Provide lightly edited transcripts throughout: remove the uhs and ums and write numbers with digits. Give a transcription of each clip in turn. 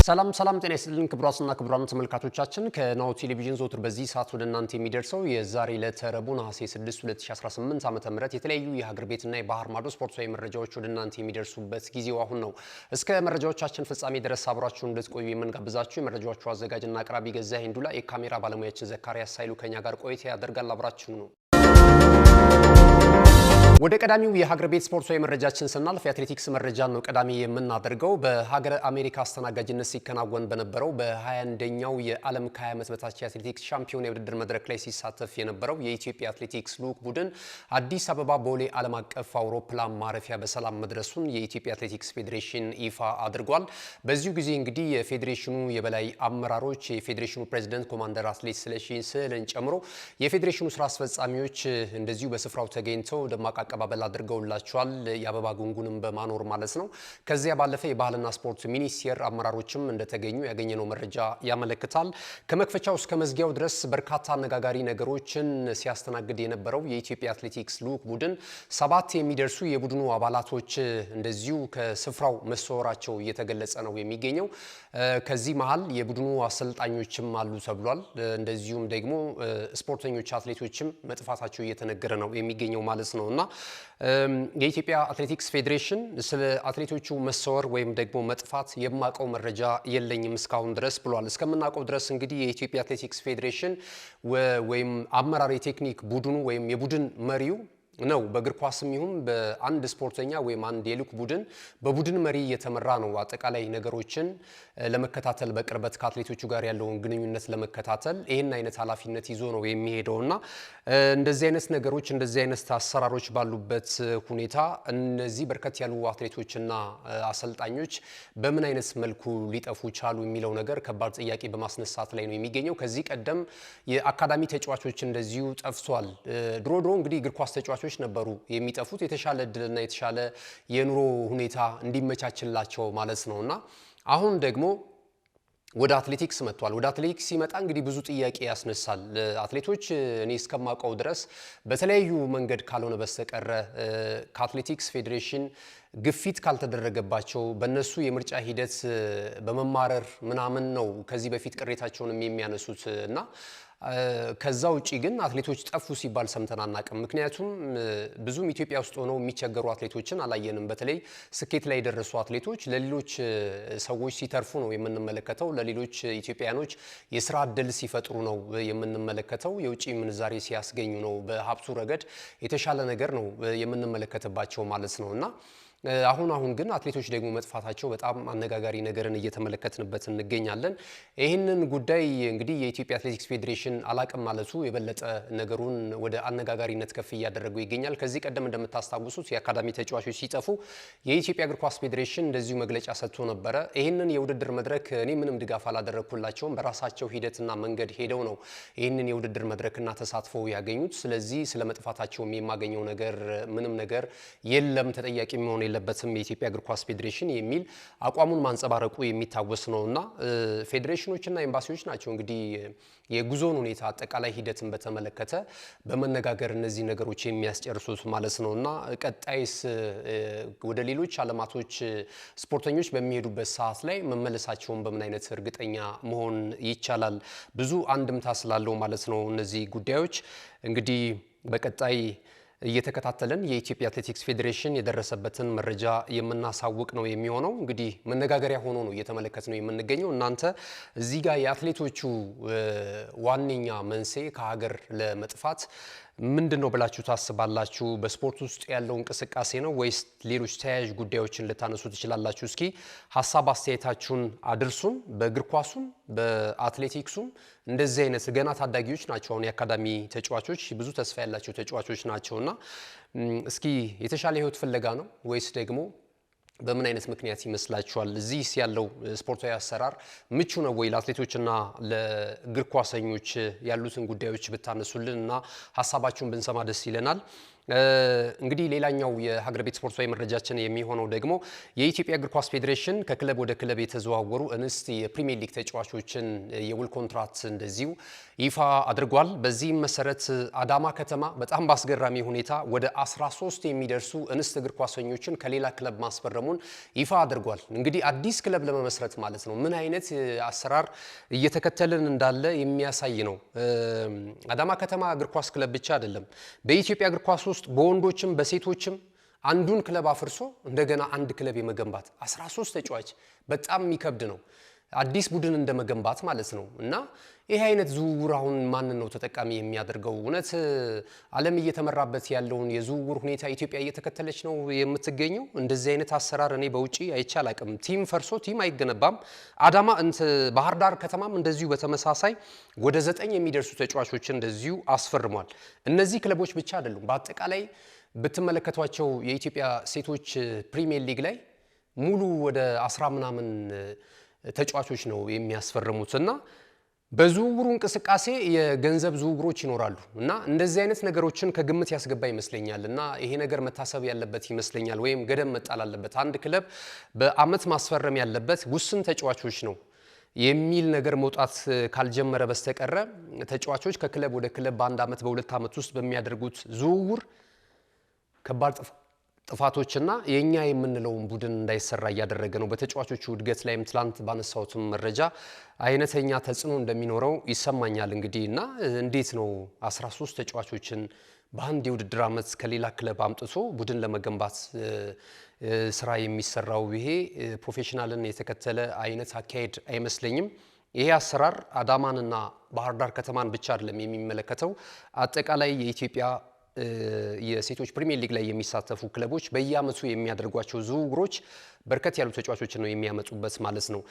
ሰላም ጤና ይስጥልን ክቡራትና ክቡራን ተመልካቾቻችን ከናሁ ቴሌቪዥን ዘወትር በዚህ ሰዓት ወደ እናንተ የሚደርሰው የዛሬ ለተረቡ ነሐሴ 6 2018 ዓ.ም የተለያዩ የሀገር ቤትና የባህር ማዶ ስፖርታዊ መረጃዎች ወደ እናንተ የሚደርሱበት ጊዜው አሁን ነው። እስከ መረጃዎቻችን ፍጻሜ ድረስ አብራችሁን እንድትቆዩ የምንጋብዛችሁ የመረጃዎቹ አዘጋጅና አቅራቢ ገዛኸኝ ሂንዱላ፣ የካሜራ ባለሙያችን ዘካሪያስ ሳይሉ ከኛ ጋር ቆይታ ያደርጋል። አብራችሁ ነው። ወደ ቀዳሚው የሀገር ቤት ስፖርታዊ መረጃችን ስናልፍ የአትሌቲክስ መረጃ ነው ቀዳሚ የምናደርገው። በሀገረ አሜሪካ አስተናጋጅነት ሲከናወን በነበረው በ21ኛው የዓለም ከ20 ዓመት በታች የአትሌቲክስ ሻምፒዮን የውድድር መድረክ ላይ ሲሳተፍ የነበረው የኢትዮጵያ አትሌቲክስ ልዑክ ቡድን አዲስ አበባ ቦሌ ዓለም አቀፍ አውሮፕላን ማረፊያ በሰላም መድረሱን የኢትዮጵያ አትሌቲክስ ፌዴሬሽን ይፋ አድርጓል። በዚሁ ጊዜ እንግዲህ የፌዴሬሽኑ የበላይ አመራሮች፣ የፌዴሬሽኑ ፕሬዝዳንት ኮማንደር አትሌት ስለሺ ስህልን ጨምሮ የፌዴሬሽኑ ስራ አስፈጻሚዎች እንደዚሁ በስፍራው ተገኝተው ደማቅ አቀባበል አድርገውላቸዋል። የአበባ ጉንጉንም በማኖር ማለት ነው። ከዚያ ባለፈ የባህልና ስፖርት ሚኒስቴር አመራሮችም እንደተገኙ ያገኘነው መረጃ ያመለክታል። ከመክፈቻው እስከ መዝጊያው ድረስ በርካታ አነጋጋሪ ነገሮችን ሲያስተናግድ የነበረው የኢትዮጵያ አትሌቲክስ ልዑክ ቡድን 7 የሚደርሱ የቡድኑ አባላቶች እንደዚሁ ከስፍራው መሰወራቸው እየተገለጸ ነው የሚገኘው። ከዚህ መሃል የቡድኑ አሰልጣኞችም አሉ ተብሏል። እንደዚሁም ደግሞ ስፖርተኞች አትሌቶችም መጥፋታቸው እየተነገረ ነው የሚገኘው ማለት ነውና የኢትዮጵያ አትሌቲክስ ፌዴሬሽን ስለ አትሌቶቹ መሰወር ወይም ደግሞ መጥፋት የማቀው መረጃ የለኝም እስካሁን ድረስ ብሏል። እስከምናቀው ድረስ እንግዲህ የኢትዮጵያ አትሌቲክስ ፌዴሬሽን ወይም አመራር የቴክኒክ ቡድኑ ወይም የቡድን መሪው ነው በእግር ኳስም ይሁን በአንድ ስፖርተኛ ወይም አንድ የልዑክ ቡድን በቡድን መሪ እየተመራ ነው አጠቃላይ ነገሮችን ለመከታተል በቅርበት ከአትሌቶቹ ጋር ያለውን ግንኙነት ለመከታተል ይሄን አይነት ኃላፊነት ይዞ ነው የሚሄደውና እንደዚህ አይነት ነገሮች እንደዚህ አይነት አሰራሮች ባሉበት ሁኔታ እነዚህ በርከት ያሉ አትሌቶችና አሰልጣኞች በምን አይነት መልኩ ሊጠፉ ቻሉ የሚለው ነገር ከባድ ጥያቄ በማስነሳት ላይ ነው የሚገኘው። ከዚህ ቀደም የአካዳሚ ተጫዋቾች እንደዚሁ ጠፍቷል። ድሮ እንግዲህ እግር ኳስ ተጫዋቾች ነበሩ የሚጠፉት የተሻለ እድልና የተሻለ የኑሮ ሁኔታ እንዲመቻችላቸው ማለት ነውና አሁን ደግሞ ወደ አትሌቲክስ መጥቷል። ወደ አትሌቲክስ ሲመጣ እንግዲህ ብዙ ጥያቄ ያስነሳል። አትሌቶች እኔ እስከማውቀው ድረስ በተለያዩ መንገድ ካልሆነ በስተቀር ከአትሌቲክስ ፌዴሬሽን ግፊት ካልተደረገባቸው በእነሱ የምርጫ ሂደት በመማረር ምናምን ነው ከዚህ በፊት ቅሬታቸውንም የሚያነሱት እና ከዛ ውጪ ግን አትሌቶች ጠፉ ሲባል ሰምተን አናውቅም። ምክንያቱም ብዙም ኢትዮጵያ ውስጥ ሆነው የሚቸገሩ አትሌቶችን አላየንም። በተለይ ስኬት ላይ የደረሱ አትሌቶች ለሌሎች ሰዎች ሲተርፉ ነው የምንመለከተው። ለሌሎች ኢትዮጵያኖች የስራ እድል ሲፈጥሩ ነው የምንመለከተው። የውጪ ምንዛሬ ሲያስገኙ ነው። በሀብቱ ረገድ የተሻለ ነገር ነው የምንመለከትባቸው ማለት ነውና አሁን ግን አትሌቶች ደግሞ መጥፋታቸው በጣም አነጋጋሪ ነገርን እየተመለከትንበት እንገኛለን። ይህንን ጉዳይ እንግዲህ የኢትዮጵያ አትሌቲክስ ፌዴሬሽን አላቅም ማለቱ የበለጠ ነገሩን ወደ አነጋጋሪነት ከፍ እያደረገው ይገኛል። ከዚህ ቀደም እንደምታስታውሱት የአካዳሚ ተጫዋቾች ሲጠፉ የኢትዮጵያ እግር ኳስ ፌዴሬሽን እንደዚሁ መግለጫ ሰጥቶ ነበረ። ይህንን የውድድር መድረክ እኔ ምንም ድጋፍ አላደረኩላቸውም፣ በራሳቸው ሂደትና መንገድ ሄደው ነው ይህንን የውድድር መድረክና ተሳትፎ ያገኙት። ስለዚህ ስለመጥፋታቸውም የማገኘው ነገር ምንም ነገር የለም፣ ተጠያቂ የሚሆን የለበትም የኢትዮጵያ እግር ኳስ ፌዴሬሽን የሚል አቋሙን ማንጸባረቁ የሚታወስ ነውና ፌዴሬሽኖችና ኤምባሲዎች ናቸው እንግዲህ የጉዞን ሁኔታ አጠቃላይ ሂደትን በተመለከተ በመነጋገር እነዚህ ነገሮች የሚያስጨርሱት ማለት ነውና ቀጣይስ ወደ ሌሎች ዓለማቶች ስፖርተኞች በሚሄዱበት ሰዓት ላይ መመለሳቸውን በምን አይነት እርግጠኛ መሆን ይቻላል? ብዙ አንድምታ ስላለው ማለት ነው። እነዚህ ጉዳዮች እንግዲህ በቀጣይ እየተከታተለን የኢትዮጵያ አትሌቲክስ ፌዴሬሽን የደረሰበትን መረጃ የምናሳውቅ ነው የሚሆነው። እንግዲህ መነጋገሪያ ሆኖ ነው እየተመለከት ነው የምንገኘው። እናንተ እዚህ ጋር የአትሌቶቹ ዋነኛ መንስኤ ከሀገር ለመጥፋት ምንድነው ብላችሁ ታስባላችሁ? በስፖርት ውስጥ ያለው እንቅስቃሴ ነው ወይስ ሌሎች ተያያዥ ጉዳዮችን ልታነሱ ትችላላችሁ? እስኪ ሀሳብ አስተያየታችሁን አድርሱን። በእግር ኳሱም በአትሌቲክሱም እንደዚህ አይነት ገና ታዳጊዎች ናቸው። አሁን የአካዳሚ ተጫዋቾች ብዙ ተስፋ ያላቸው ተጫዋቾች ናቸውና እስኪ የተሻለ ህይወት ፍለጋ ነው ወይስ ደግሞ በምን አይነት ምክንያት ይመስላችኋል? እዚህ ያለው ስፖርታዊ አሰራር ምቹ ነው ወይ ለአትሌቶችና ለእግር ኳሰኞች ያሉትን ጉዳዮች ብታነሱልን እና ሀሳባችሁን ብንሰማ ደስ ይለናል። እንግዲህ ሌላኛው የሀገር ቤት ስፖርታዊ መረጃችን የሚሆነው ደግሞ የኢትዮጵያ እግር ኳስ ፌዴሬሽን ከክለብ ወደ ክለብ የተዘዋወሩ እንስት የፕሪሚየር ሊግ ተጫዋቾችን የውል ኮንትራት እንደዚሁ ይፋ አድርጓል። በዚህም መሰረት አዳማ ከተማ በጣም በአስገራሚ ሁኔታ ወደ 13 የሚደርሱ እንስት እግር ኳሰኞችን ከሌላ ክለብ ማስፈረሙን ይፋ አድርጓል። እንግዲህ አዲስ ክለብ ለመመስረት ማለት ነው። ምን አይነት አሰራር እየተከተልን እንዳለ የሚያሳይ ነው። አዳማ ከተማ እግር ኳስ ክለብ ብቻ አይደለም። በኢትዮጵያ እግር ኳስ ውስጥ በወንዶችም በሴቶችም አንዱን ክለብ አፍርሶ እንደገና አንድ ክለብ የመገንባት 13 ተጫዋች በጣም የሚከብድ ነው። አዲስ ቡድን እንደመገንባት ማለት ነው። እና ይሄ አይነት ዝውውር አሁን ማንን ነው ተጠቃሚ የሚያደርገው? እውነት ዓለም እየተመራበት ያለውን የዝውውር ሁኔታ ኢትዮጵያ እየተከተለች ነው የምትገኘው? እንደዚህ አይነት አሰራር እኔ በውጪ አይቼ አላቅም። ቲም ፈርሶ ቲም አይገነባም። አዳማ ባህር ዳር ከተማም እንደዚሁ በተመሳሳይ ወደ 9 የሚደርሱ ተጫዋቾችን እንደዚሁ አስፈርሟል። እነዚህ ክለቦች ብቻ አይደሉም። በአጠቃላይ ብትመለከቷቸው የኢትዮጵያ ሴቶች ፕሪሚየር ሊግ ላይ ሙሉ ወደ 10 ምናምን ተጫዋቾች ነው የሚያስፈርሙት እና በዝውውሩ እንቅስቃሴ የገንዘብ ዝውውሮች ይኖራሉ እና እንደዚህ አይነት ነገሮችን ከግምት ያስገባ ይመስለኛል እና ይሄ ነገር መታሰብ ያለበት ይመስለኛል። ወይም ገደብ መጣል አለበት። አንድ ክለብ በአመት ማስፈረም ያለበት ውስን ተጫዋቾች ነው የሚል ነገር መውጣት ካልጀመረ በስተቀረ ተጫዋቾች ከክለብ ወደ ክለብ በአንድ አመት በሁለት አመት ውስጥ በሚያደርጉት ዝውውር ከባድ ጥፋቶችና የኛ የምንለውን ቡድን እንዳይሰራ እያደረገ ነው። በተጫዋቾቹ እድገት ላይም ትላንት ባነሳውትም መረጃ አይነተኛ ተጽዕኖ እንደሚኖረው ይሰማኛል። እንግዲህና እንዴት ነው 13 ተጫዋቾችን በአንድ የውድድር አመት ከሌላ ክለብ አምጥቶ ቡድን ለመገንባት ስራ የሚሰራው? ይሄ ፕሮፌሽናልን የተከተለ አይነት አካሄድ አይመስለኝም። ይሄ አሰራር አዳማንና ባህር ዳር ከተማን ብቻ አይደለም የሚመለከተው። አጠቃላይ የኢትዮጵያ የሴቶች ፕሪሚየር ሊግ ላይ የሚሳተፉ ክለቦች በየአመቱ የሚያደርጓቸው ዝውውሮች በርከት ያሉ ተጫዋቾችን ነው የሚያመጡበት ማለት ነው።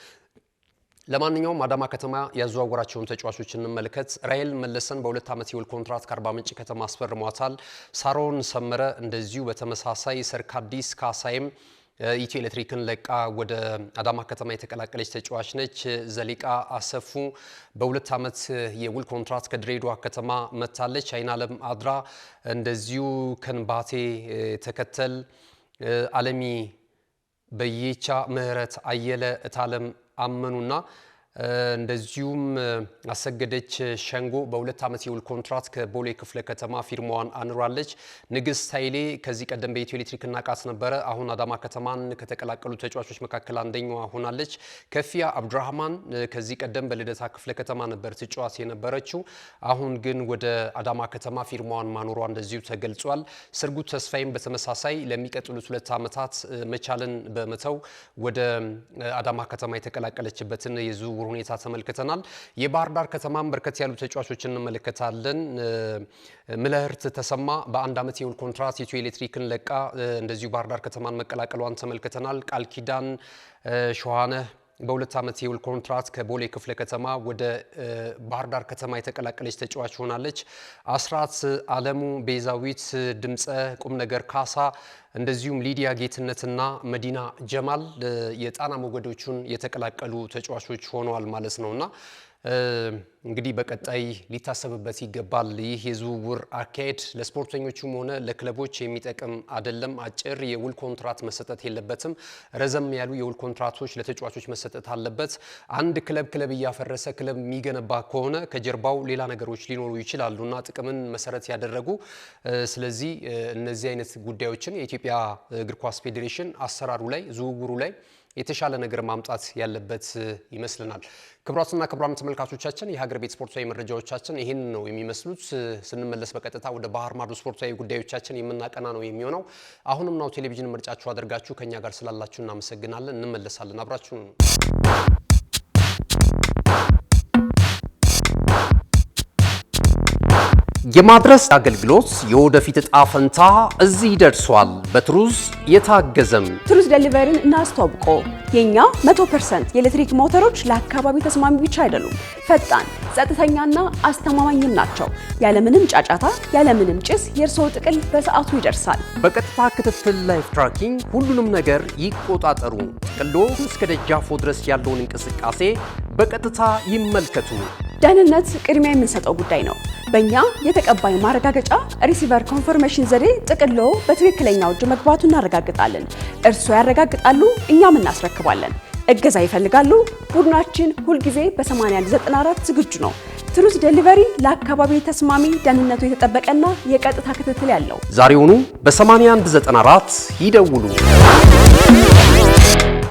ለማንኛውም አዳማ ከተማ ያዘዋወራቸውን ተጫዋቾች እንመልከት። ራይል መለሰን በ2 አመት የውል ኮንትራት ከአርባ ምንጭ ከተማ አስፈርሟታል። ሳሮን ሰመረ እንደዚሁ በተመሳሳይ ሰርካዲስ ካሳይም ኢትዮ ኤሌክትሪክን ለቃ ወደ አዳማ ከተማ የተቀላቀለች ተጫዋች ነች። ዘሊቃ አሰፉ በ2 አመት የውል ኮንትራት ከድሬዳዋ ከተማ መታለች። አይናለም አድራ እንደዚሁ ከንባቴ ተከተል፣ አለሚ በየቻ፣ ምህረት አየለ፣ እታለም አመኑና እንደዚሁም አሰገደች ሸንጎ በ2 አመት የውል ኮንትራት ከቦሌ ክፍለ ከተማ ፊርማዋን አኑራለች። ንግስት ኃይሌ ከዚህ ቀደም በኢትዮ ኤሌክትሪክ እናቃት ነበረ። አሁን አዳማ ከተማን ከተቀላቀሉ ተጫዋቾች መካከል አንደኛዋ ሆናለች። ከፊያ አብዱራህማን ከዚህ ቀደም በልደታ ክፍለ ከተማ ነበር ተጫዋች የነበረችው። አሁን ግን ወደ አዳማ ከተማ ፊርማዋን ማኖሯ እንደዚሁ ተገልጿል። ስርጉት ተስፋይም በተመሳሳይ ለሚቀጥሉት 2 አመታት መቻልን በመተው ወደ አዳማ ከተማ የተቀላቀለችበትን የዝውውር ሁኔታ ተመልክተናል። የባህር ዳር ከተማም በርከት ያሉ ተጫዋቾችን እንመለከታለን። ምለህርት ተሰማ በ1 አመት የውል ኮንትራት ኢትዮ ኤሌክትሪክን ለቃ እንደዚሁ ባህር ዳር ከተማን መቀላቀሏን ተመልክተናል። ቃል ኪዳን ሸዋነህ በ2 አመት የውል ኮንትራት ከቦሌ ክፍለ ከተማ ወደ ባህር ዳር ከተማ የተቀላቀለች ተጫዋች ሆናለች። አስራት አለሙ፣ ቤዛዊት ድምፀ፣ ቁም ነገር ካሳ እንደዚሁም ሊዲያ ጌትነትና መዲና ጀማል የጣና ሞገዶቹን የተቀላቀሉ ተጫዋቾች ሆነዋል ማለት ነውና እንግዲህ በቀጣይ ሊታሰብበት ይገባል። ይህ የዝውውር አካሄድ ለስፖርተኞቹም ሆነ ለክለቦች የሚጠቅም አይደለም። አጭር የውል ኮንትራት መሰጠት የለበትም። ረዘም ያሉ የውል ኮንትራቶች ለተጫዋቾች መሰጠት አለበት። አንድ ክለብ እያፈረሰ ክለብ የሚገነባ ከሆነ ከጀርባው ሌላ ነገሮች ሊኖሩ ይችላሉና ጥቅምን መሰረት ያደረጉ። ስለዚህ እነዚህ አይነት ጉዳዮችን የኢትዮጵያ እግር ኳስ ፌዴሬሽን አሰራሩ ላይ ዝውውሩ ላይ የተሻለ ነገር ማምጣት ያለበት ይመስልናል። ክቡራትና ክቡራን ተመልካቾቻችን የሀገር ቤት ስፖርታዊ መረጃዎቻችን ይህን ነው የሚመስሉት። ስንመለስ በቀጥታ ወደ ባህር ማዶ ስፖርታዊ ጉዳዮቻችን የምናቀና ነው የሚሆነው። አሁንም ናሁ ቴሌቪዥን ምርጫችሁ አድርጋችሁ ከኛ ጋር ስላላችሁ እናመሰግናለን። እንመለሳለን። አብራችሁ የማድረስ አገልግሎት የወደፊት ዕጣ ፈንታ እዚህ ደርሷል። በትሩዝ የታገዘም ትሩዝ ዴሊቨሪን እናስተዋውቆ። የኛ 100% የኤሌክትሪክ ሞተሮች ለአካባቢ ተስማሚ ብቻ አይደሉም፣ ፈጣን፣ ጸጥተኛና አስተማማኝም ናቸው። ያለምንም ጫጫታ፣ ያለምንም ጭስ የእርስዎ ጥቅል በሰዓቱ ይደርሳል። በቀጥታ ክትትል ላይፍ ትራኪንግ ሁሉንም ነገር ይቆጣጠሩ። ጥቅሎ እስከ ደጃፎ ድረስ ያለውን እንቅስቃሴ በቀጥታ ይመልከቱ። ደህንነት ቅድሚያ የምንሰጠው ጉዳይ ነው። በእኛ የተቀባይ ማረጋገጫ ሪሲቨር ኮንፈርሜሽን ዘዴ ጥቅሎ በትክክለኛው እጅ መግባቱን እናረጋግጣለን። እርስዎ ያረጋግጣሉ፣ እኛም እናስረክባለን። እገዛ ይፈልጋሉ? ቡድናችን ሁልጊዜ በ8194 ዝግጁ ነው። ትሩዝ ዴሊቨሪ ለአካባቢ ተስማሚ ደህንነቱ የተጠበቀና የቀጥታ ክትትል ያለው። ዛሬውኑ በ8194 ይደውሉ።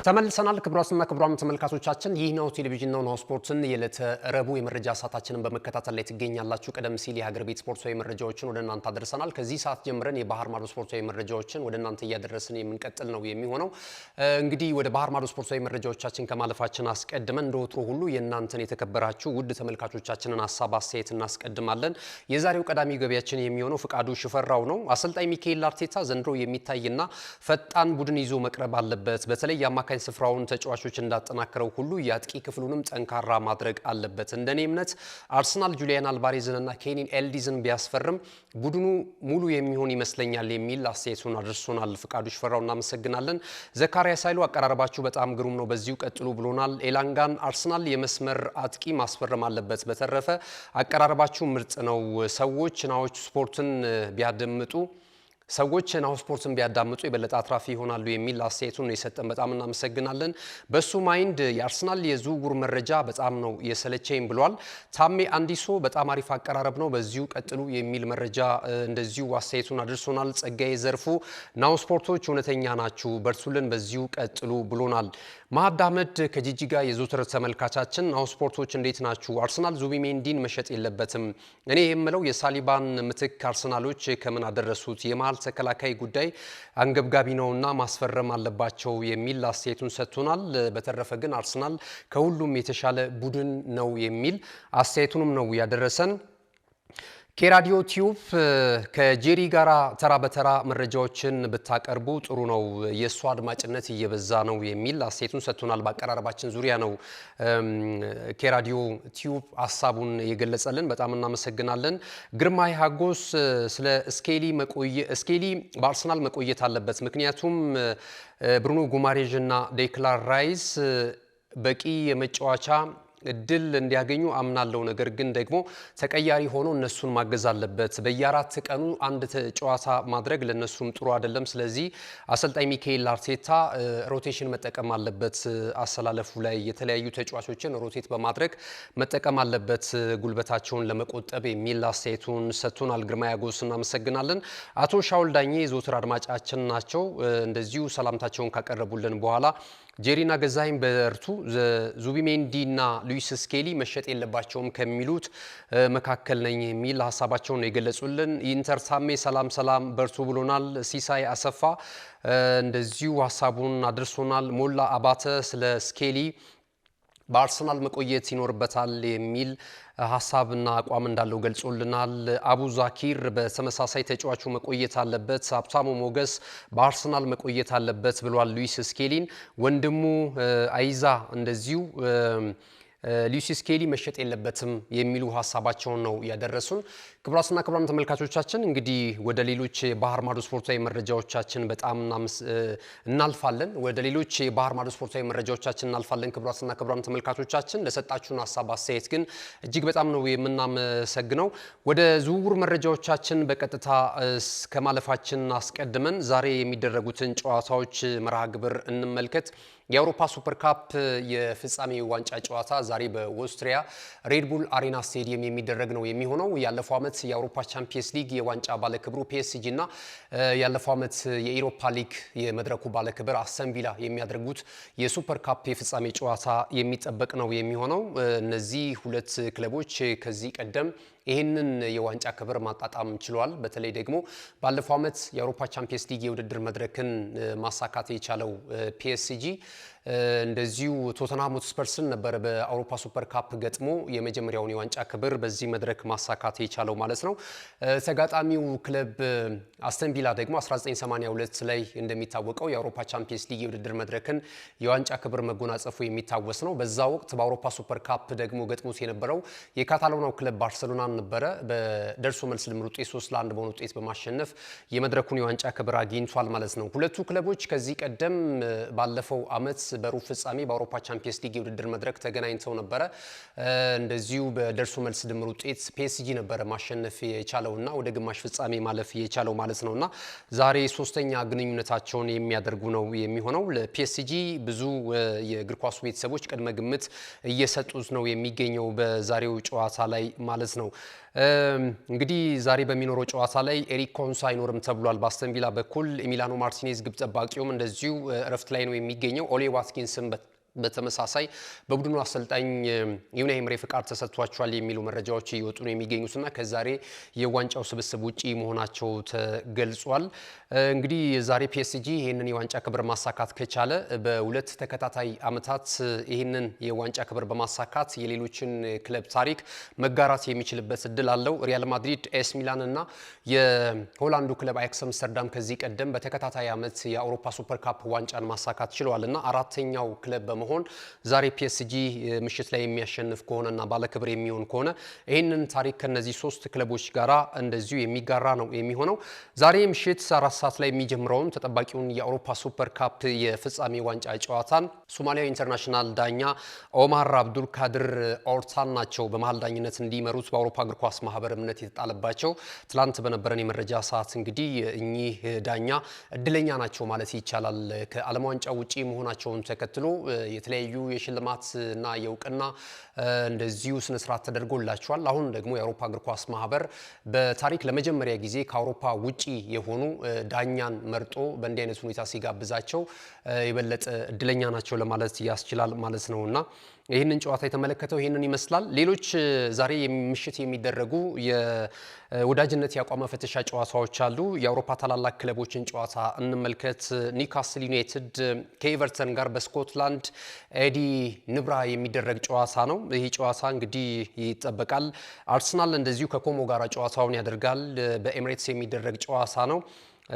ተመልሰናል። ክቡራትና ክቡራን ተመልካቾቻችን ይህ ነው ቴሌቪዥን ነው ናሁ ስፖርትን የዕለተ ረቡዕ የመረጃ ሰዓታችንን በመከታተል ላይ ትገኛላችሁ። ቀደም ሲል የሀገር ቤት ስፖርታዊ መረጃዎችን ወደ እናንተ አድርሰናል። ከዚህ ሰዓት ጀምረን የባህር ማዶ ስፖርታዊ መረጃዎችን ወደ እናንተ እያደረስን የምንቀጥል ነው የሚሆነው። እንግዲህ ወደ ባህር ማዶ ስፖርታዊ መረጃዎቻችን ከማለፋችን አስቀድመን እንደወትሮ ሁሉ የእናንተን የተከበራችሁ ውድ ተመልካቾቻችንን ሀሳብ አስተያየት እናስቀድማለን። የዛሬው ቀዳሚ ገቢያችን የሚሆነው ፍቃዱ ሽፈራው ነው። አሰልጣኝ ሚካኤል አርቴታ ዘንድሮ የሚታይና ፈጣን ቡድን ይዞ መቅረብ አለበት። በተለይ የአማካኝ ስፍራውን ተጫዋቾች እንዳጠናከረው ሁሉ የአጥቂ ክፍሉንም ጠንካራ ማድረግ አለበት። እንደኔ እምነት አርሰናል ጁሊያን አልቫሬዝንና ኬኒን ኤልዲዝን ቢያስፈርም ቡድኑ ሙሉ የሚሆን ይመስለኛል የሚል አስተያየቱን አድርሶናል። ፍቃዱ ሽፈራው እናመሰግናለን። ዘካሪያስ ኃይሉ አቀራረባችሁ በጣም ግሩም ነው፣ በዚሁ ቀጥሉ ብሎናል። ኤላንጋን አርሰናል የመስመር አጥቂ ማስፈረም አለበት። በተረፈ አቀራረባችሁ ምርጥ ነው። ሰዎች ናሁ ስፖርትን ቢያዳምጡ የበለጠ አትራፊ ይሆናሉ የሚል አስተያየቱን የሰጠን በጣም እናመሰግናለን። በሱ ማይንድ የአርሰናል የዝውውር መረጃ በጣም ነው የሰለቸኝ ብሏል። ታሜ አንዲሶ በጣም አሪፍ አቀራረብ ነው፣ በዚሁ ቀጥሉ የሚል መረጃ እንደዚሁ አስተያየቱን አድርሶናል። ጸጋዬ ዘርፉ ናሁ ስፖርቶች እውነተኛ ናችሁ፣ በርቱልን፣ በዚሁ ቀጥሉ ብሎናል። ማህድ አህመድ ከጂጂጋ የዘውትር ተመልካቻችን ናሁ ስፖርቶች እንዴት ናችሁ? አርሰናል ዙቢሜንዲን መሸጥ የለበትም። እኔ የምለው የሳሊባን ምትክ አርሰናሎች ከምን አደረሱት? የመሃል ተከላካይ ጉዳይ አንገብጋቢ ነውና ማስፈረም አለባቸው የሚል አስተያየቱን ሰጥቶናል። በተረፈ ግን አርሰናል ከሁሉም የተሻለ ቡድን ነው የሚል አስተያየቱንም ነው ያደረሰን። ከራዲዮ ቲዩብ ከጄሪ ጋራ ተራ በተራ መረጃዎችን ብታቀርቡ ጥሩ ነው፣ የእሱ አድማጭነት እየበዛ ነው የሚል አስተያየቱን ሰጥቶናል። በአቀራረባችን ዙሪያ ነው ከራዲዮ ቲዩብ ሀሳቡን የገለጸልን፣ በጣም እናመሰግናለን። ግርማይ ሀጎስ ስለ ስኬሊ በአርሰናል መቆየት አለበት፣ ምክንያቱም ብሩኖ ጉማሬዥ እና ዴክላን ራይስ በቂ የመጫወቻ እድል እንዲያገኙ አምናለው። ነገር ግን ደግሞ ተቀያሪ ሆኖ እነሱን ማገዝ አለበት። በየአራት ቀኑ አንድ ጨዋታ ማድረግ ለነሱም ጥሩ አይደለም። ስለዚህ አሰልጣኝ ሚካኤል አርቴታ ሮቴሽን መጠቀም አለበት። አሰላለፉ ላይ የተለያዩ ተጫዋቾችን ሮቴት በማድረግ መጠቀም አለበት ጉልበታቸውን ለመቆጠብ የሚል አስተያየቱን ሰጥቶናል። ግርማ ያጎስ እናመሰግናለን። አቶ ሻውል ዳኜ ዘወትር አድማጫችን ናቸው። እንደዚሁ ሰላምታቸውን ካቀረቡልን በኋላ ጄሪና ገዛይም በርቱ፣ ዙቢሜንዲና ሉዊስ ስኬሊ መሸጥ የለባቸውም ከሚሉት መካከል ነኝ የሚል ሀሳባቸውን ነው የገለጹልን። ኢንተርሳሜ ሰላም በርቱ ብሎናል። ሲሳይ አሰፋ እንደዚሁ ሀሳቡን አድርሶናል። ሞላ አባተ ስለ ስኬሊ በአርሰናል መቆየት ይኖርበታል የሚል ሀሳብና አቋም እንዳለው ገልጾልናል። አቡ ዛኪር በተመሳሳይ ተጫዋቹ መቆየት አለበት፣ ሀብታሙ ሞገስ በአርሰናል መቆየት አለበት ብሏል። ሉዊስ ስኬሊን ወንድሙ አይዛ እንደዚሁ ሉዊስ ስኬሊ መሸጥ የለበትም የሚሉ ሀሳባቸውን ነው ያደረሱን። ክቡራትና ክቡራን ተመልካቾቻችን እንግዲህ ወደ ሌሎች የባህር ማዶ ስፖርታዊ መረጃዎቻችን በጣም እናልፋለን። ክቡራትና ክቡራን ተመልካቾቻችን ለሰጣችሁን ሀሳብ አስተያየት ግን እጅግ በጣም ነው የምናመሰግነው። ወደ ዝውውር መረጃዎቻችን በቀጥታ ከማለፋችን አስቀድመን ዛሬ የሚደረጉትን ጨዋታዎች መርሃ ግብር እንመልከት። የአውሮፓ ሱፐር ካፕ የፍጻሜ ዋንጫ ጨዋታ ዛሬ በኦስትሪያ ሬድቡል አሬና ስቴዲየም የሚደረግ ነው የሚሆነው። ያለፈው ዓመት የአውሮፓ ቻምፒየንስ ሊግ የዋንጫ ባለክብሩ ፒኤስጂ እና ያለፈው ዓመት የኢሮፓ ሊግ የመድረኩ ባለክብር አስተን ቪላ የሚያደርጉት የሱፐር ካፕ የፍጻሜ ጨዋታ የሚጠበቅ ነው የሚሆነው። እነዚህ ሁለት ክለቦች ከዚህ ቀደም ይህንን የዋንጫ ክብር ማጣጣም ችሏል። በተለይ ደግሞ ባለፈው ዓመት የአውሮፓ ቻምፒየንስ ሊግ የውድድር መድረክን ማሳካት የቻለው ፒኤስጂ እንደዚሁ ቶተንሃም ሆትስፐርስን ነበር በአውሮፓ ሱፐር ካፕ ገጥሞ የመጀመሪያውን የዋንጫ ክብር በዚህ መድረክ ማሳካት የቻለው ማለት ነው። ተጋጣሚው ክለብ አስተን ቪላ ደግሞ 1982 ላይ እንደሚታወቀው የአውሮፓ ቻምፒየንስ ሊግ የውድድር መድረክን የዋንጫ ክብር መጎናጸፉ የሚታወስ ነው። በዛ ወቅት በአውሮፓ ሱፐር ካፕ ደግሞ ገጥሞት የነበረው የካታሎናው ክለብ ባርሰሎና ነበረ። በደርሶ መልስ ድምር ውጤት 3-1 በሆነ ውጤት በማሸነፍ የመድረኩን የዋንጫ ክብር አግኝቷል ማለት ነው። ሁለቱ ክለቦች ከዚህ ቀደም ባለፈው ዓመት በሩብ ፍጻሜ በአውሮፓ ቻምፒየንስ ሊግ የውድድር መድረክ ተገናኝተው ነበረ። እንደዚሁ በደርሶ መልስ ድምር ውጤት ፒኤስጂ ነበረ ማሸነፍ የቻለውና ወደ ግማሽ ፍጻሜ ማለፍ የቻለው ማለት ነውና ዛሬ ሶስተኛ ግንኙነታቸውን የሚያደርጉ ነው የሚሆነው። ለፒኤስጂ ብዙ የእግር ኳሱ ቤተሰቦች ቅድመ ግምት እየሰጡት ነው የሚገኘው በዛሬው ጨዋታ ላይ ማለት ነው። እንግዲህ ዛሬ በሚኖረው ጨዋታ ላይ ኤሪክ ኮንሳ አይኖርም ተብሏል። በአስተን ቪላ በኩል ኤሚሊያኖ ማርቲኔዝ ግብ ጠባቂውም እንደዚሁ እረፍት ላይ ነው የሚገኘው። ኦሌ ዋትኪንስም በተመሳሳይ በቡድኑ አሰልጣኝ ዩናይ ኤምሬ ፍቃድ ተሰጥቷቸዋል የሚሉ መረጃዎች እየወጡ ነው የሚገኙትና ከዛሬ የዋንጫው ስብስብ ውጪ መሆናቸው ተገልጿል። እንግዲህ ዛሬ ፒኤስጂ ይህንን የዋንጫ ክብር ማሳካት ከቻለ በሁለት ተከታታይ ዓመታት ይህንን የዋንጫ ክብር በማሳካት የሌሎችን ክለብ ታሪክ መጋራት የሚችልበት እድል አለው። ሪያል ማድሪድ፣ ኤስ ሚላን እና የሆላንዱ ክለብ አያክስ አምስተርዳም ከዚህ ቀደም በተከታታይ ዓመት የአውሮፓ ሱፐር ካፕ ዋንጫን ማሳካት ችለዋልና አራተኛው ክለብ በመሆን ዛሬ ፒኤስጂ ምሽት ላይ የሚያሸንፍ ከሆነና ባለክብር የሚሆን ከሆነ ይህንን ታሪክ ከነዚህ ሶስት ክለቦች ጋራ እንደዚሁ የሚጋራ ነው የሚሆነው። ዛሬ ምሽት 4 ሰዓት ላይ የሚጀምረውን ተጠባቂውን የአውሮፓ ሱፐር ካፕ የፍጻሜ ዋንጫ ጨዋታን ሶማሊያዊ ኢንተርናሽናል ዳኛ ኦማር አብዱል ካድር ኦርታን ናቸው በመሃል ዳኝነት እንዲመሩት በአውሮፓ እግር ኳስ ማህበር እምነት የተጣለባቸው። ትላንት በነበረን የመረጃ ሰዓት እንግዲህ እኚህ ዳኛ እድለኛ ናቸው ማለት ይቻላል። ከዓለም ዋንጫ ውጪ መሆናቸውን ተከትሎ የተለያዩ የሽልማትና የእውቅና እንደዚሁ ስነ ስርዓት ተደርጎላቸዋል። አሁን ደግሞ የአውሮፓ እግር ኳስ ማህበር በታሪክ ለመጀመሪያ ጊዜ ከአውሮፓ ውጪ የሆኑ ዳኛን መርጦ በእንዲህ አይነት ሁኔታ ሲጋብዛቸው የበለጠ እድለኛ ናቸው ለማለት ያስችላል ማለት ነውና ይህንን ጨዋታ የተመለከተው ይህንን ይመስላል። ሌሎች ዛሬ ምሽት የሚደረጉ የወዳጅነት የአቋም መፈተሻ ጨዋታዎች አሉ። የአውሮፓ ታላላቅ ክለቦችን ጨዋታ እንመልከት። ኒውካስል ዩናይትድ ከኤቨርተን ጋር በስኮትላንድ ኤዲ ንብራ የሚደረግ ጨዋታ ነው። ይህ ጨዋታ እንግዲህ ይጠበቃል። አርሰናል እንደዚሁ ከኮሞ ጋር ጨዋታውን ያደርጋል። በኤሚሬትስ የሚደረግ ጨዋታ ነው።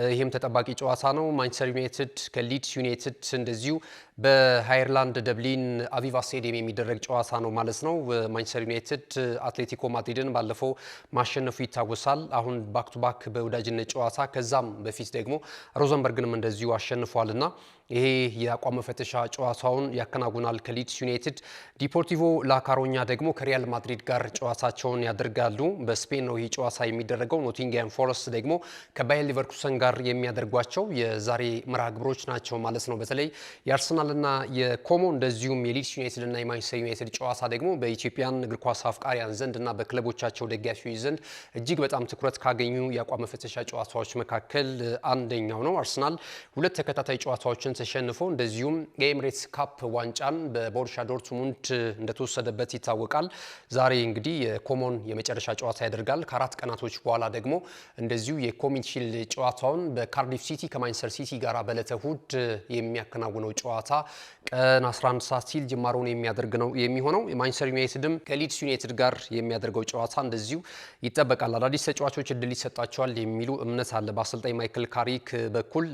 ይህም ተጠባቂ ጨዋታ ነው። ማንቸስተር ዩናይትድ ከሊድስ ዩናይትድ እንደዚሁ በአየርላንድ ደብሊን አቪቫ ስቴዲየም የሚደረግ ጨዋታ ነው ማለት ነው። ማንቸስተር ዩናይትድ አትሌቲኮ ማድሪድን ባለፈው ማሸነፉ ይታወሳል። አሁን ባክ ቱ ባክ በወዳጅነት ጨዋታ ከዛም በፊት ደግሞ ሮዘንበርግንም እንደዚሁ አሸንፏልና ይሄ የአቋም መፈተሻ ጨዋታውን ያከናውናል ከሊድስ ዩናይትድ። ዲፖርቲቮ ላካሮኛ ደግሞ ከሪያል ማድሪድ ጋር ጨዋታቸውን ያደርጋሉ። በስፔን ነው ይህ ጨዋታ የሚደረገው። ኖቲንግሃም ፎረስት ደግሞ ከባየር ሊቨርኩሰን ጋር የሚያደርጓቸው የዛሬ መርሃ ግብሮች ናቸው ማለት ነው። በተለይ የአርሰናልና የኮሞ እንደዚሁም የሊድስ ዩናይትድ እና የማንቸስተር ዩናይትድ ጨዋታ ደግሞ በኢትዮጵያን እግር ኳስ አፍቃሪያን ዘንድ እና በክለቦቻቸው ደጋፊዎች ዘንድ እጅግ በጣም ትኩረት ካገኙ የአቋም መፈተሻ ጨዋታዎች መካከል አንደኛው ነው። አርሰናል 2 ተከታታይ ጨዋታዎችን ተሸንፎ እንደዚሁም የኤሚሬትስ ካፕ ዋንጫን በቦሩሲያ ዶርትሙንድ እንደተወሰደበት ይታወቃል። ዛሬ እንግዲህ የኮሞን የመጨረሻ ጨዋታ ያደርጋል። ከ4 ቀናቶች በኋላ ደግሞ እንደዚሁ የኮሚኒቲ ሺልድ ጨዋታውን በካርዲፍ ሲቲ ከማንቸስተር ሲቲ ጋር በዕለተ እሁድ የሚያከናውነው ጨዋታ ቀን 11 ሰዓት ሲል ጅማሮውን የሚያደርግ ነው የሚሆነው። የማንቸስተር ዩናይትድም ከሊድስ ዩናይትድ ጋር የሚያደርገው ጨዋታ እንደዚሁ ይጠበቃል። አዳዲስ ተጫዋቾች እድል ይሰጣቸዋል የሚሉ እምነት አለ። በአሰልጣኝ ማይክል ካሪክ በኩል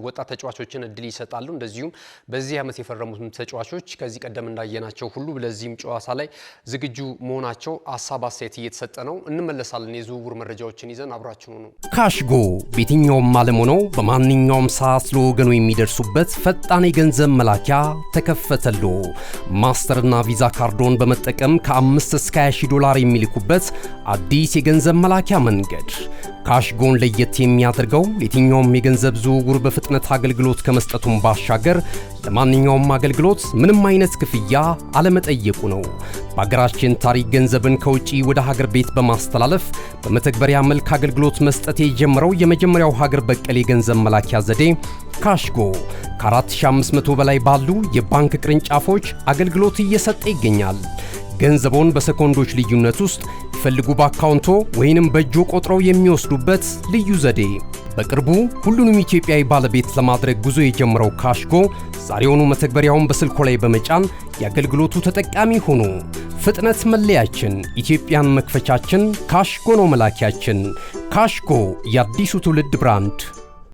ወጣት ተጫዋቾችን እድል ይሰጣሉ። እንደዚሁም በዚህ ዓመት የፈረሙትን ተጫዋቾች ከዚህ ቀደም እንዳየናቸው ሁሉ ለዚህም ጨዋታ ላይ ዝግጁ መሆናቸው ሀሳብ አስተያየት እየተሰጠ ነው። እንመለሳለን። የዝውውር መረጃዎችን ይዘን አብራችሁ ነው። ካሽጎ በየትኛውም ዓለም ሆነው በማንኛውም ሰዓት ለወገኑ የሚደርሱበት ፈጣን የገንዘብ መላኪያ ተከፈተሎ። ማስተርና ቪዛ ካርዶን በመጠቀም ከ5 እስከ 20 ዶላር የሚልኩበት አዲስ የገንዘብ መላኪያ መንገድ። ካሽጎን ለየት የሚያደርገው የትኛውም የገንዘብ ዝውውር በፍጥነት አገልግሎት ከመስጠቱም ባሻገር ለማንኛውም አገልግሎት ምንም አይነት ክፍያ አለመጠየቁ ነው። በሀገራችን ታሪክ ገንዘብን ከውጪ ወደ ሀገር ቤት በማስተላለፍ በመተግበሪያ መልክ አገልግሎት መስጠት የጀመረው የመጀመሪያው ሀገር በቀል የገንዘብ መላኪያ ዘዴ ካሽጎ ከ4500 በላይ ባሉ የባንክ ቅርንጫፎች አገልግሎት እየሰጠ ይገኛል። ገንዘቦን በሰኮንዶች ልዩነት ውስጥ ይፈልጉ በአካውንቶ ወይንም በእጆ ቆጥረው የሚወስዱበት ልዩ ዘዴ። በቅርቡ ሁሉንም ኢትዮጵያዊ ባለቤት ለማድረግ ጉዞ የጀመረው ካሽጎ ዛሬውኑ መተግበሪያውን በስልኮ ላይ በመጫን የአገልግሎቱ ተጠቃሚ ሆኑ። ፍጥነት መለያችን፣ ኢትዮጵያን መክፈቻችን፣ ካሽጎ ነው መላኪያችን። ካሽጎ የአዲሱ ትውልድ ብራንድ።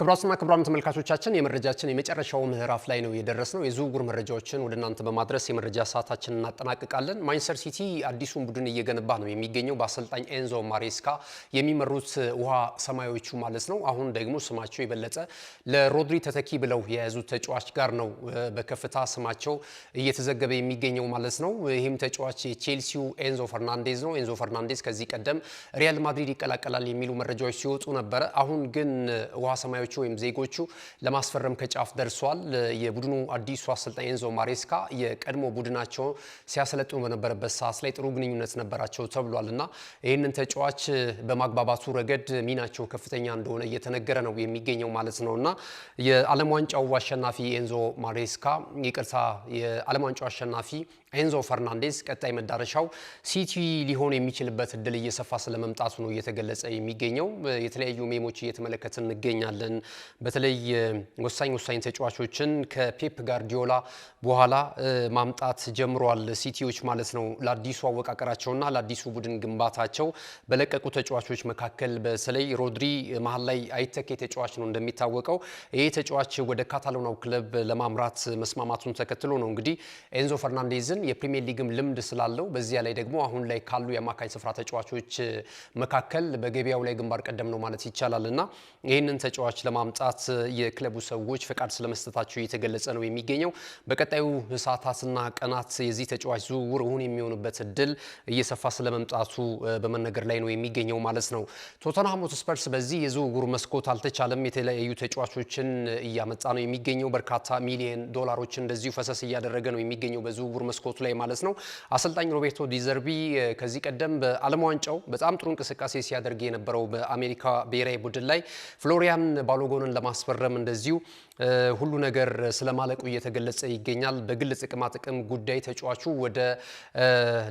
ክቡራትና ክቡራን ተመልካቾቻችን የመረጃችን የመጨረሻው ምዕራፍ ላይ ነው የደረስነው። የዝውውር መረጃዎችን ወደ እናንተ በማድረስ የመረጃ ሰዓታችንን እናጠናቅቃለን። ማንቸስተር ሲቲ አዲሱን ቡድን እየገነባ ነው የሚገኘው በአሰልጣኝ ኤንዞ ማሬስካ የሚመሩት ውሃ ሰማያዊዎቹ ማለት ነው። አሁን ደግሞ ስማቸው የበለጠ ለሮድሪ ተተኪ ብለው የያዙት ተጫዋች ጋር ነው በከፍታ ስማቸው እየተዘገበ የሚገኘው ማለት ነው። ይህም ተጫዋች የቼልሲው ኤንዞ ፈርናንዴዝ ነው። ኤንዞ ፈርናንዴዝ ከዚህ ቀደም ሪያል ማድሪድ ይቀላቀላል የሚሉ መረጃዎች ሲወጡ ነበረ። አሁን ግን ውሃ ሰማያዊ ወይም ዜጎቹ ለማስፈረም ከጫፍ ደርሷል። የቡድኑ አዲሱ አሰልጣኝ ኤንዞ ማሬስካ የቀድሞ ቡድናቸው ሲያሰለጥኑ በነበረበት ሰዓት ላይ ጥሩ ግንኙነት ነበራቸው ተብሏልና ይህንን ተጫዋች በማግባባቱ ረገድ ሚናቸው ከፍተኛ እንደሆነ እየተነገረ ነው የሚገኘው ማለት ነውና የዓለም ዋንጫው አሸናፊ ኤንዞ ማሬስካ የዓለም ዋንጫው አሸናፊ ኤንዞ ፈርናንዴዝ ቀጣይ መዳረሻው ሲቲ ሊሆን የሚችልበት እድል እየሰፋ ስለመምጣቱ ነው እየተገለጸ የሚገኘው። የተለያዩ ሜሞች እየተመለከትን እንገኛለን። በተለይ ወሳኝ ተጫዋቾችን ከፔፕ ጋርዲዮላ በኋላ ማምጣት ጀምሯል ሲቲዎች ማለት ነው። ለአዲሱ አወቃቀራቸውና ለአዲሱ ቡድን ግንባታቸው በለቀቁ ተጫዋቾች መካከል በተለይ ሮድሪ መሀል ላይ አይተኬ ተጫዋች ነው እንደሚታወቀው። ይሄ ተጫዋች ወደ ካታሎናው ክለብ ለማምራት መስማማቱን ተከትሎ ነው እንግዲህ ኤንዞ ፈርናንዴዝን የፕሪሚየር ሊግም ልምድ ስላለው በዚያ ላይ ደግሞ አሁን ላይ ካሉ የአማካኝ ስፍራ ተጫዋቾች መካከል በገበያው ላይ ግንባር ቀደም ነው ማለት ይቻላልና ይህንን ተጫዋች ለማምጣት የክለቡ ሰዎች ፈቃድ ስለመስጠታቸው እየተገለጸ ነው የሚገኘው። በቀጣዩ ሰዓታትና ቀናት የዚህ ተጫዋች ዝውውር እውን የሚሆንበት እድል እየሰፋ ስለመምጣቱ በመነገር ላይ ነው የሚገኘው ማለት ነው። ቶተንሃም ሆትስፐርስ በዚህ የዝውውር መስኮት አልተቻለም። የተለያዩ ተጫዋቾችን እያመጣ ነው የሚገኘው። በርካታ ሚሊዮን ዶላሮችን እንደዚሁ ፈሰስ እያደረገ ነው የሚገኘው በዝውውር መስኮቱ ላይ ማለት ነው። አሰልጣኝ ሮቤርቶ ዲዘርቢ ከዚህ ቀደም በዓለም ዋንጫው በጣም ጥሩ እንቅስቃሴ ሲያደርግ የነበረው በአሜሪካ ብሔራዊ ቡድን ላይ ፍሎሪያን ባሎጎንን ለማስፈረም እንደዚሁ ሁሉ ነገር ስለማለቁ እየተገለጸ ይገኛል። በግል ጥቅም ጉዳይ ተጫዋቹ ወደ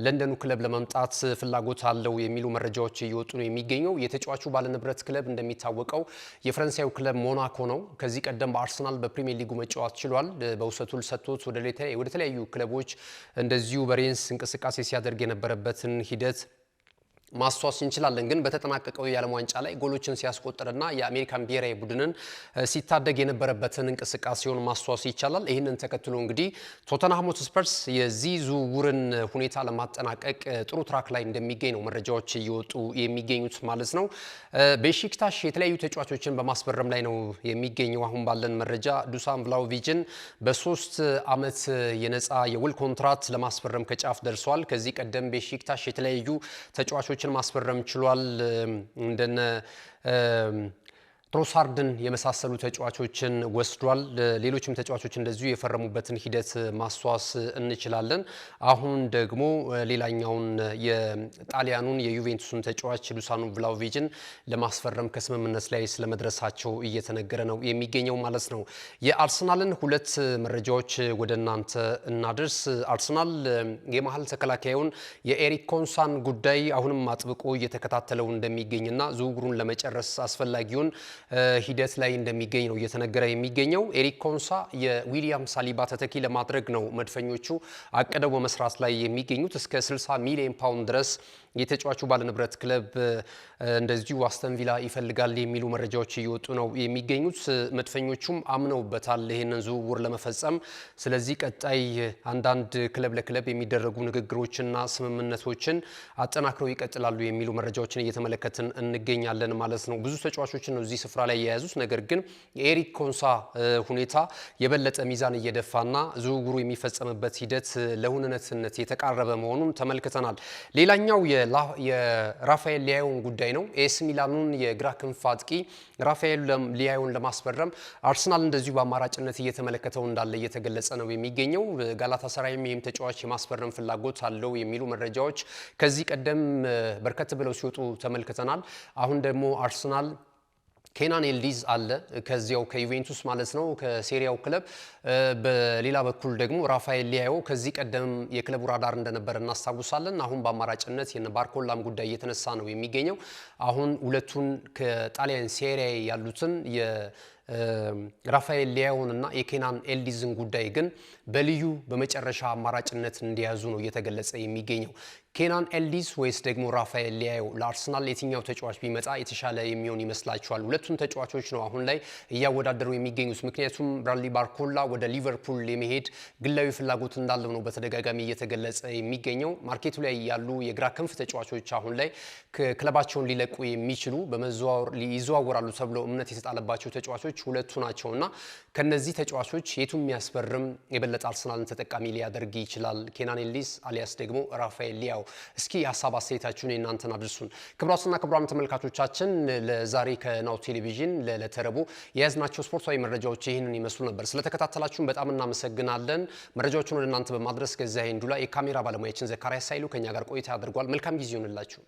ለንደኑ ክለብ ለመምጣት ፍላጎት አለው የሚሉ መረጃዎች እየወጡ ነው የሚገኘው። የተጫዋቹ ባለንብረት ክለብ እንደሚታወቀው የፈረንሳዩ ክለብ ሞናኮ ነው። ከዚህ ቀደም በአርሰናል በፕሪሚየር ሊጉ መጫወት ችሏል። በውሰቱል ሰጥቶት ወደ ተለያዩ ክለቦች እንደዚሁ በሬንስ እንቅስቃሴ ሲያደርግ የነበረበትን ሂደት ማስታወስ እንችላለን። ግን በተጠናቀቀው የዓለም ዋንጫ ላይ ጎሎችን ሲያስቆጥርና የአሜሪካን ብሔራዊ ቡድንን ሲታደግ የነበረበትን እንቅስቃሴውን ማስታወስ ይቻላል። ይህንን ተከትሎ እንግዲህ ቶተንሃም ሆትስፐርስ የዚህ ዝውውርን ሁኔታ ለማጠናቀቅ ጥሩ ትራክ ላይ እንደሚገኝ ነው መረጃዎች እየወጡ የሚገኙት ማለት ነው። ቤሺክታሽ የተለያዩ ተጫዋቾችን በማስፈረም ላይ ነው የሚገኘው። አሁን ባለን መረጃ ዱሳን ቭላሆቪችን በ3 ዓመት የነፃ የውል ኮንትራት ለማስፈረም ከጫፍ ደርሷል። ከዚህ ቀደም ቤሺክታሽ የተለያዩ ተጫዋቾች ማስፈረም ችሏል። እንደነ ትሮሳርድን የመሳሰሉ ተጫዋቾችን ወስዷል። ሌሎችም ተጫዋቾች እንደዚሁ የፈረሙበትን ሂደት ማስታወስ እንችላለን። አሁን ደግሞ ሌላኛውን የጣሊያኑን የዩቬንቱስን ተጫዋች ዱሳኑ ቭላሆቪችን ለማስፈረም ከስምምነት ላይ ስለመድረሳቸው እየተነገረ ነው የሚገኘው ማለት ነው። የአርሰናልን 2 መረጃዎች ወደ እናንተ እናድርስ። አርሰናል የመሀል ተከላካዩን የኤሪክ ኮንሳን ጉዳይ አሁንም አጥብቆ እየተከታተለው እንደሚገኝና ዝውውሩን ለመጨረስ አስፈላጊውን ሂደት ላይ እንደሚገኝ ነው እየተነገረ የሚገኘው። ኤሪክ ኮንሳ የዊሊያም ሳሊባ ተተኪ ለማድረግ ነው መድፈኞቹ አቅደው በመስራት ላይ የሚገኙት። እስከ 60 ሚሊዮን ፓውንድ ድረስ የተጫዋቹ ባለንብረት ክለብ እንደዚሁ አስተን ቪላ ይፈልጋል የሚሉ መረጃዎች እየወጡ ነው የሚገኙት። መድፈኞቹም አምነውበታል ይህንን ዝውውር ለመፈጸም። ስለዚህ ቀጣይ አንዳንድ ክለብ ለክለብ የሚደረጉ ንግግሮችና ስምምነቶችን አጠናክረው ይቀጥላሉ የሚሉ መረጃዎችን እየተመለከትን እንገኛለን ማለት ነው። ብዙ ተጫዋቾችን ነው እዚህ ስፍራ ላይ የያዙት። ነገር ግን የኤሪክ ኮንሳ ሁኔታ የበለጠ ሚዛን እየደፋና ዝውውሩ የሚፈጸምበት ሂደት ለሁነትነት የተቃረበ መሆኑን ተመልክተናል። ሌላኛው የራፋኤል ሊያዮን ጉዳይ ነው። ኤስ ሚላኑን የግራ ክንፍ አጥቂ ራፋኤል ሊያዮን ለማስፈረም አርሰናል እንደዚሁ በአማራጭነት እየተመለከተው እንዳለ እየተገለጸ ነው የሚገኘው። ጋላታሳራይም ይህም ተጫዋች የማስፈረም ፍላጎት አለው የሚሉ መረጃዎች ከዚህ ቀደም በርከት ብለው ሲወጡ ተመልክተናል። አሁን ደግሞ አርሰናል ኬናን ኤልዲዝ አለ ከዚያው ከዩቬንቱስ ማለት ነው ከሴሪያው ክለብ። በሌላ በኩል ደግሞ ራፋኤል ሊያዮ ከዚህ ቀደም የክለቡ ራዳር እንደነበረ እናስታውሳለን። አሁን በአማራጭነት የባርኮላም ጉዳይ እየተነሳ ነው የሚገኘው። አሁን ሁለቱን ከጣሊያን ሴሪያ ያሉትን ራፋኤል ሊያውንና የኬናን ኤልዲዝን ጉዳይ ግን በልዩ በመጨረሻ አማራጭነት እንዲያዙ ነው እየተገለጸ የሚገኘው። ኬናን ኤልዲዝ ወይስ ደግሞ ራፋኤል ሊያው ለአርሰናል የትኛው ተጫዋች ቢመጣ የተሻለ የሚሆን ይመስላችኋል? ሁለቱም ተጫዋቾች ነው አሁን ላይ እያወዳደሩ የሚገኙት። ምክንያቱም ብራድሊ ባርኮላ ወደ ሊቨርፑል የመሄድ ግላዊ ፍላጎት እንዳለው ነው በተደጋጋሚ እየተገለጸ የሚገኘው። ማርኬቱ ላይ ያሉ የግራ ክንፍ ተጫዋቾች አሁን ላይ ክለባቸውን ሊለቁ የሚችሉ በመዘዋወር ይዘዋወራሉ ተብሎ እምነት የተጣለባቸው ተጫዋቾች ሁለቱ ናቸውና ከነዚህ ተጫዋቾች የቱም የሚያስፈርም የበለጠ አርሰናልን ተጠቃሚ ሊያደርግ ይችላል? ኬናን ኤልዲዝ አሊያስ ደግሞ ራፋኤል ሊያው? እስኪ ሐሳብ አስተያየታችሁን እናንተን አድርሱን። ክቡራትና ክቡራን ተመልካቾቻችን ለዛሬ ከናሁ ቴሌቪዥን ለተረቡ የያዝናቸው ስፖርታዊ መረጃዎች ይህንን ይመስሉ ነበር። ስለተከታተላችሁን በጣም እናመሰግናለን። መረጃዎቹን ወደ እናንተ በማድረስ ገዛኸኝ ዱላ፣ የካሜራ ባለሙያችን ዘካሪያስ ሳይሉ ከኛ ጋር ቆይታ አድርጓል። መልካም ጊዜ ይሁንላችሁ።